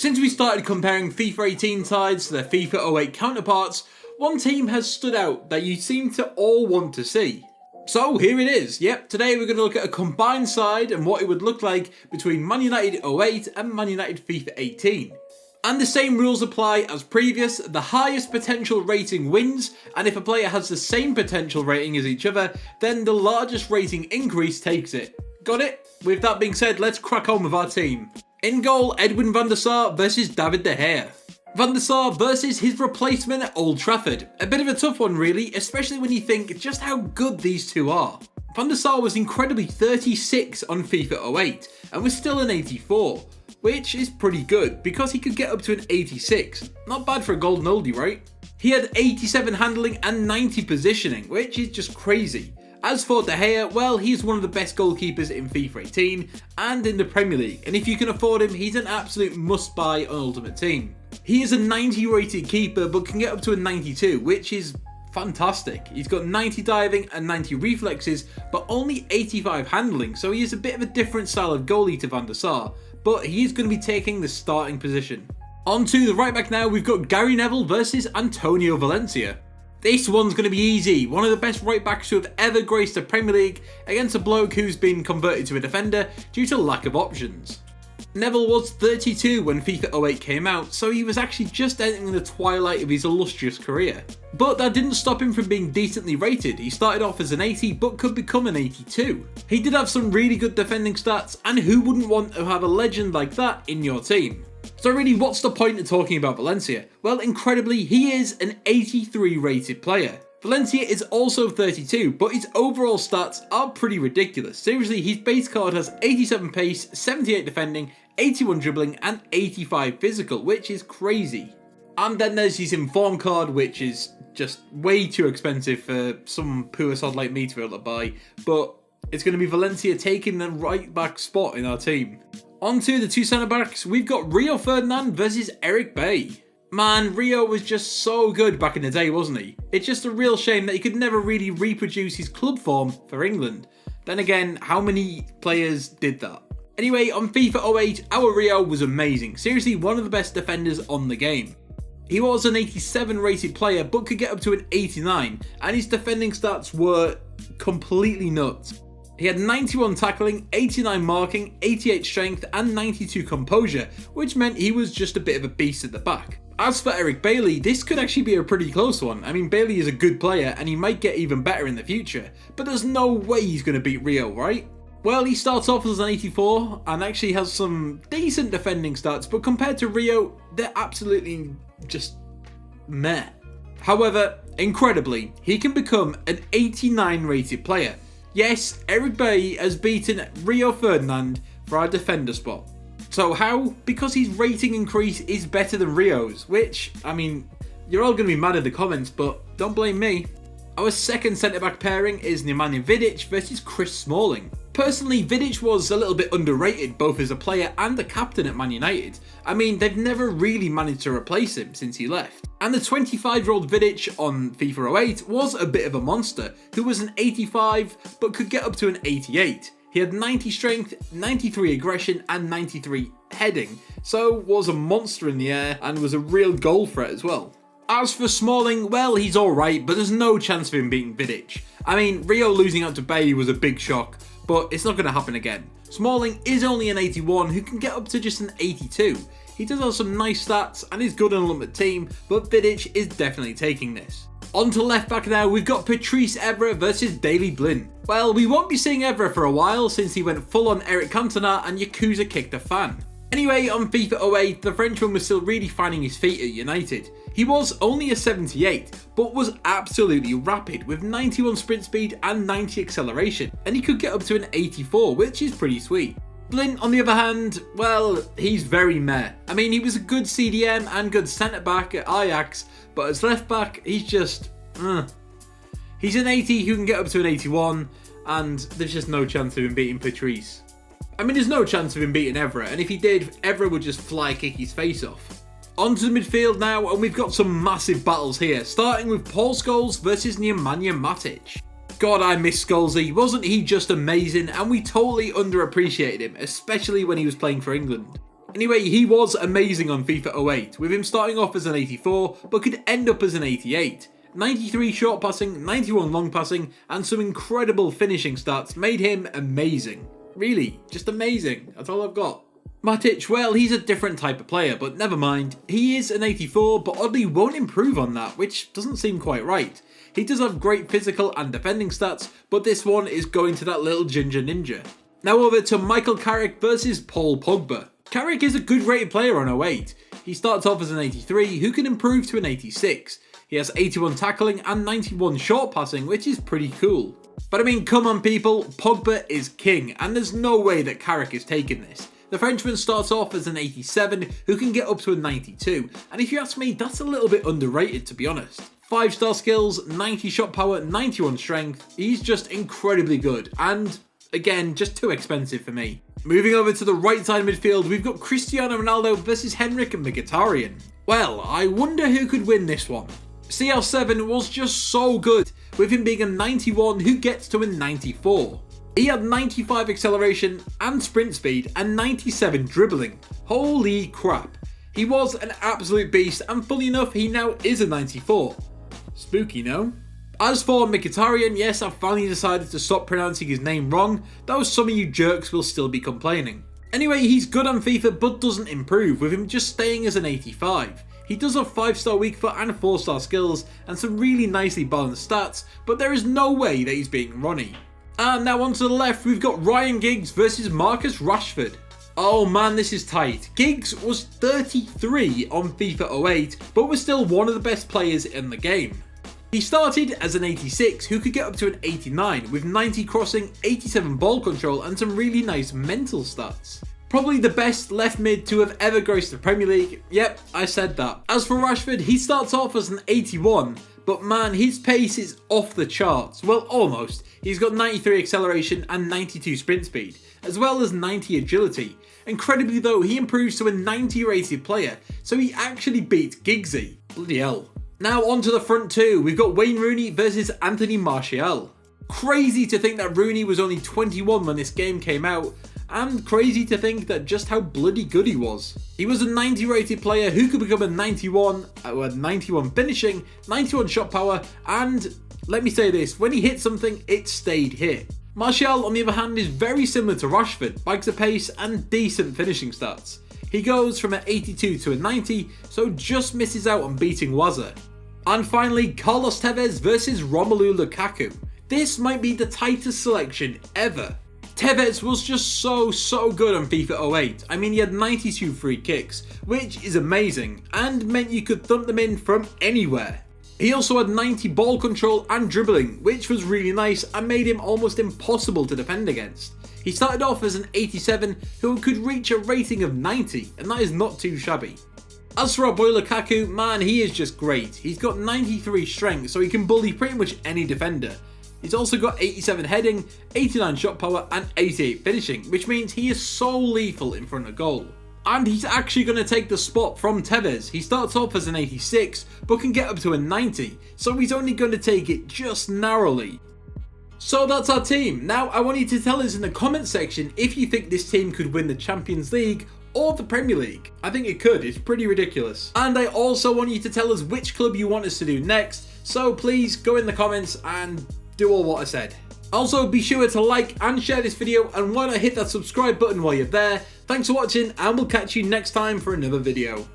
Since we started comparing FIFA 18 sides to their FIFA 08 counterparts, one team has stood out that you seem to all want to see. So here it is. Yep, today we're going to look at a combined side and what it would look like between Man United 08 and Man United FIFA 18. And the same rules apply as previous. The highest potential rating wins, and if a player has the same potential rating as each other, then the largest rating increase takes it. Got it? With that being said, let's crack on with our team. In goal, Edwin van der Sar versus David de Gea. Van der Sar versus his replacement at Old Trafford. A bit of a tough one really, especially when you think just how good these two are. Van der Sar was incredibly 36 on FIFA 08 and was still an 84, which is pretty good because he could get up to an 86. Not bad for a golden oldie, right? He had 87 handling and 90 positioning, which is just crazy. As for De Gea, well, he's one of the best goalkeepers in FIFA 18 and in the Premier League, and if you can afford him, he's an absolute must-buy on Ultimate Team. He is a 90 rated keeper, but can get up to a 92, which is fantastic. He's got 90 diving and 90 reflexes, but only 85 handling, so he is a bit of a different style of goalie to Van der Sar, but he is going to be taking the starting position. On to the right back now, we've got Gary Neville versus Antonio Valencia. This one's going to be easy. One of the best right backs to have ever graced the Premier League against a bloke who's been converted to a defender due to lack of options. Neville was 32 when FIFA 08 came out, so he was actually just entering the twilight of his illustrious career. But that didn't stop him from being decently rated. He started off as an 80 but could become an 82. He did have some really good defending stats, and who wouldn't want to have a legend like that in your team? So really, what's the point of talking about Valencia? Well, incredibly, he is an 83 rated player. Valencia is also 32, but his overall stats are pretty ridiculous. Seriously, his base card has 87 pace, 78 defending, 81 dribbling, and 85 physical, which is crazy. And then there's his inform card, which is just way too expensive for some poor sod like me to be able to buy, but it's going to be Valencia taking the right back spot in our team. On to the two centre backs, we've got Rio Ferdinand versus Eric Bailly. Man, Rio was just so good back in the day, wasn't he? It's just a real shame that he could never really reproduce his club form for England. Then again, how many players did that? Anyway, on FIFA 08, our Rio was amazing. Seriously, one of the best defenders on the game. He was an 87 rated player, but could get up to an 89, and his defending stats were completely nuts. He had 91 tackling, 89 marking, 88 strength, and 92 composure, which meant he was just a bit of a beast at the back. As for Eric Bailly, this could actually be a pretty close one. I mean, Bailly is a good player, and he might get even better in the future, but there's no way he's going to beat Rio, right? Well, he starts off as an 84, and actually has some decent defending stats, but compared to Rio, they're absolutely just meh. However, incredibly, he can become an 89 rated player. Yes, Eric Bailly has beaten Rio Ferdinand for our defender spot. So how? Because his rating increase is better than Rio's, which, I mean, you're all going to be mad in the comments, but don't blame me. Our second centre-back pairing is Nemanja Vidic versus Chris Smalling. Personally, Vidic was a little bit underrated both as a player and a captain at Man United. I mean, they've never really managed to replace him since he left. And the 25-year-old Vidic on FIFA 08 was a bit of a monster, who was an 85 but could get up to an 88. He had 90 strength, 93 aggression and 93 heading, so was a monster in the air and was a real goal threat as well. As for Smalling, well, he's alright, but there's no chance of him beating Vidic. I mean, Rio losing out to Bailly was a big shock, but it's not going to happen again. Smalling is only an 81 who can get up to just an 82. He does have some nice stats and is good on Ultimate Team, but Vidic is definitely taking this. On to left back now, we've got Patrice Evra versus Daley Blind. Well, we won't be seeing Evra for a while since he went full on Eric Cantona and Yakuza kicked a fan. Anyway, on FIFA 08, the Frenchman was still really finding his feet at United. He was only a 78, but was absolutely rapid with 91 sprint speed and 90 acceleration, and he could get up to an 84, which is pretty sweet. Blind, on the other hand, well, he's very meh. I mean, he was a good CDM and good centre-back at Ajax, but as left-back, he's just, He's an 80 who can get up to an 81, and there's just no chance of him beating Patrice. I mean, there's no chance of him beating Evra, and if he did, Evra would just fly kick his face off. On to the midfield now, and we've got some massive battles here, starting with Paul Scholes versus Nemanja Matic. God, I miss Scholesy. Wasn't he just amazing? And we totally underappreciated him, especially when he was playing for England. Anyway, he was amazing on FIFA 08, with him starting off as an 84, but could end up as an 88. 93 short passing, 91 long passing, and some incredible finishing stats made him amazing. Really, just amazing. That's all I've got. Matic, well, he's a different type of player, but never mind. He is an 84, but oddly won't improve on that, which doesn't seem quite right. He does have great physical and defending stats, but this one is going to that little ginger ninja. Now over to Michael Carrick versus Paul Pogba. Carrick is a good rated player on 08. He starts off as an 83, who can improve to an 86. He has 81 tackling and 91 short passing, which is pretty cool. But I mean, come on people, Pogba is king, and there's no way that Carrick is taking this. The Frenchman starts off as an 87, who can get up to a 92, and if you ask me, that's a little bit underrated to be honest. 5-star skills, 90 shot power, 91 strength, he's just incredibly good, and again, just too expensive for me. Moving over to the right side midfield, we've got Cristiano Ronaldo versus Henrik and Mkhitaryan. Well, I wonder who could win this one. CR7 was just so good, with him being a 91 who gets to a 94. He had 95 acceleration and sprint speed and 97 dribbling. Holy crap. He was an absolute beast, and funny enough, he now is a 94. Spooky, no? As for Mkhitaryan, yes, I've finally decided to stop pronouncing his name wrong, though some of you jerks will still be complaining. Anyway, he's good on FIFA but doesn't improve, with him just staying as an 85. He does have 5-star weak foot and 4-star skills and some really nicely balanced stats, but there is no way that he's beating Rooney. And now onto the left, we've got Ryan Giggs versus Marcus Rashford. Oh man, this is tight. Giggs was 33 on FIFA 08, but was still one of the best players in the game. He started as an 86 who could get up to an 89 with 90 crossing, 87 ball control and some really nice mental stats. Probably the best left mid to have ever graced the Premier League. Yep, I said that. As for Rashford, he starts off as an 81, but man, his pace is off the charts. Well, almost. He's got 93 acceleration and 92 sprint speed, as well as 90 agility. Incredibly though, he improves to a 90 rated player, so he actually beats Giggsy. Bloody hell. Now on to the front two, we've got Wayne Rooney versus Anthony Martial. Crazy to think that Rooney was only 21 when this game came out, and crazy to think that just how bloody good he was. He was a 90 rated player who could become a 91, 91 finishing, 91 shot power, and let me say this, when he hit something, it stayed hit. Martial, on the other hand, is very similar to Rushford, bikes a pace and decent finishing stats. He goes from an 82 to a 90, so just misses out on beating Wazza. And finally, Carlos Tevez versus Romelu Lukaku. This might be the tightest selection ever. Tevez was just so good on FIFA 08. I mean, he had 92 free kicks, which is amazing, and meant you could thump them in from anywhere. He also had 90 ball control and dribbling, which was really nice and made him almost impossible to defend against. He started off as an 87 who could reach a rating of 90, and that is not too shabby. As for our boy Lukaku, man, he is just great. He's got 93 strength, so he can bully pretty much any defender. He's also got 87 heading, 89 shot power and 88 finishing, which means he is so lethal in front of goal. And he's actually going to take the spot from Tevez. He starts off as an 86, but can get up to a 90, so he's only going to take it just narrowly. So that's our team. Now I want you to tell us in the comment section if you think this team could win the Champions League or the Premier League. I think it could, it's pretty ridiculous. And I also want you to tell us which club you want us to do next, so please go in the comments and do all what I said. Also, be sure to like and share this video, and why not hit that subscribe button while you're there. Thanks for watching, and we'll catch you next time for another video.